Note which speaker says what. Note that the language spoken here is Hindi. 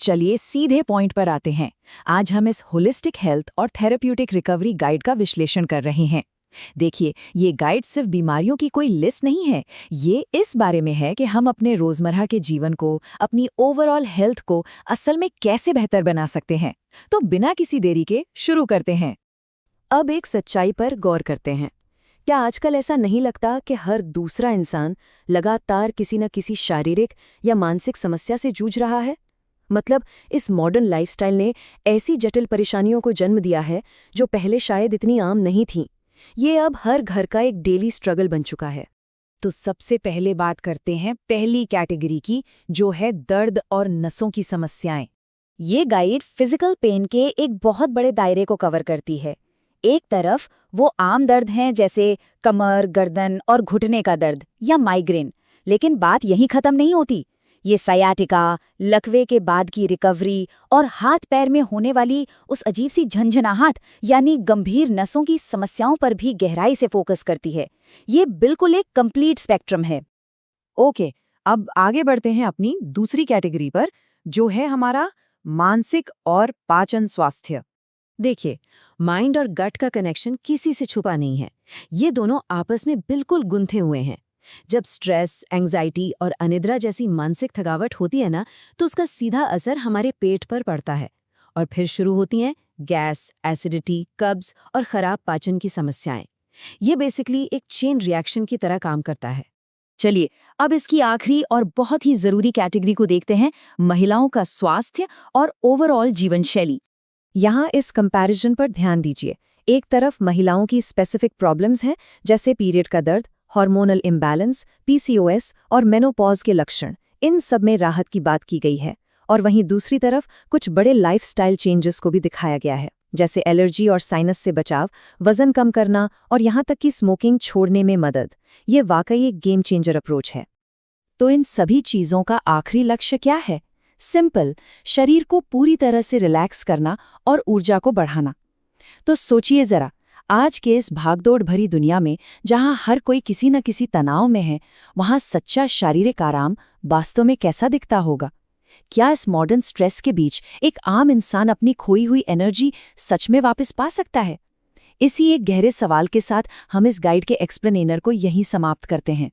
Speaker 1: चलिए सीधे पॉइंट पर आते हैं। आज हम इस होलिस्टिक हेल्थ और थेरेप्यूटिक रिकवरी गाइड का विश्लेषण कर रहे हैं। देखिए, ये गाइड सिर्फ बीमारियों की कोई लिस्ट नहीं है। ये इस बारे में है कि हम अपने रोजमर्रा के जीवन को, अपनी ओवरऑल हेल्थ को असल में कैसे बेहतर बना सकते हैं। तो बिना किसी देरी के शुरू करते हैं।
Speaker 2: अब एक सच्चाई पर गौर करते हैं। क्या आजकल ऐसा नहीं लगता कि हर दूसरा इंसान लगातार किसी न किसी शारीरिक या मानसिक समस्या से जूझ रहा है? मतलब इस मॉडर्न लाइफस्टाइल ने ऐसी जटिल परेशानियों को जन्म दिया है जो पहले शायद इतनी आम नहीं थीं। ये अब हर घर का एक डेली स्ट्रगल बन चुका है।
Speaker 1: तो सबसे पहले बात करते हैं पहली कैटेगरी की, जो है दर्द और नसों की समस्याएं।
Speaker 3: ये गाइड फिजिकल पेन के एक बहुत बड़े दायरे को कवर करती है। एक तरफ वो आम दर्द हैं जैसे कमर, गर्दन और घुटने का दर्द या माइग्रेन, लेकिन बात यहीं खत्म नहीं होती। ये सयाटिका, लकवे के बाद की रिकवरी और हाथ पैर में होने वाली उस अजीब सी झंझनाहट यानी गंभीर नसों की समस्याओं पर भी गहराई से फोकस करती है। ये बिल्कुल एक कंप्लीट स्पेक्ट्रम है।
Speaker 1: ओके, अब आगे बढ़ते हैं अपनी दूसरी कैटेगरी पर, जो है हमारा मानसिक और पाचन स्वास्थ्य।
Speaker 2: देखिए, माइंड और गट का कनेक्शन किसी से छुपा नहीं है। ये दोनों आपस में बिल्कुल गुंथे हुए हैं। जब स्ट्रेस, एंग्जाइटी और अनिद्रा जैसी मानसिक थकावट होती है ना, तो उसका सीधा असर हमारे पेट पर पड़ता है और फिर शुरू होती हैं गैस, एसिडिटी, कब्ज और खराब पाचन की समस्याएं। ये बेसिकली एक चेन रिएक्शन की तरह काम करता है।
Speaker 1: चलिए, अब इसकी आखिरी और बहुत ही जरूरी कैटेगरी को देखते हैं, महिलाओं का स्वास्थ्य और ओवरऑल जीवन शैली। यहाँ इस कंपैरिजन पर ध्यान दीजिए। एक तरफ महिलाओं की स्पेसिफिक प्रॉब्लम्स हैं, जैसे पीरियड का दर्द, हार्मोनल इम्बैलेंस, पीसीओएस और मेनोपॉज के लक्षण। इन सब में राहत की बात की गई है। और वहीं दूसरी तरफ कुछ बड़े लाइफस्टाइल चेंजेस को भी दिखाया गया है, जैसे एलर्जी और साइनस से बचाव, वजन कम करना और यहाँ तक कि स्मोकिंग छोड़ने में मदद। ये वाकई एक गेम चेंजर अप्रोच है। तो इन सभी चीज़ों का आखिरी लक्ष्य क्या है? सिंपल, शरीर को पूरी तरह से रिलैक्स करना और ऊर्जा को बढ़ाना। तो सोचिए जरा, आज के इस भागदौड़ भरी दुनिया में जहां हर कोई किसी न किसी तनाव में है, वहां सच्चा शारीरिक आराम वास्तव में कैसा दिखता होगा? क्या इस मॉडर्न स्ट्रेस के बीच एक आम इंसान अपनी खोई हुई एनर्जी सच में वापस पा सकता है? इसी एक गहरे सवाल के साथ हम इस गाइड के एक्सप्लेनेर को यहीं समाप्त करते हैं।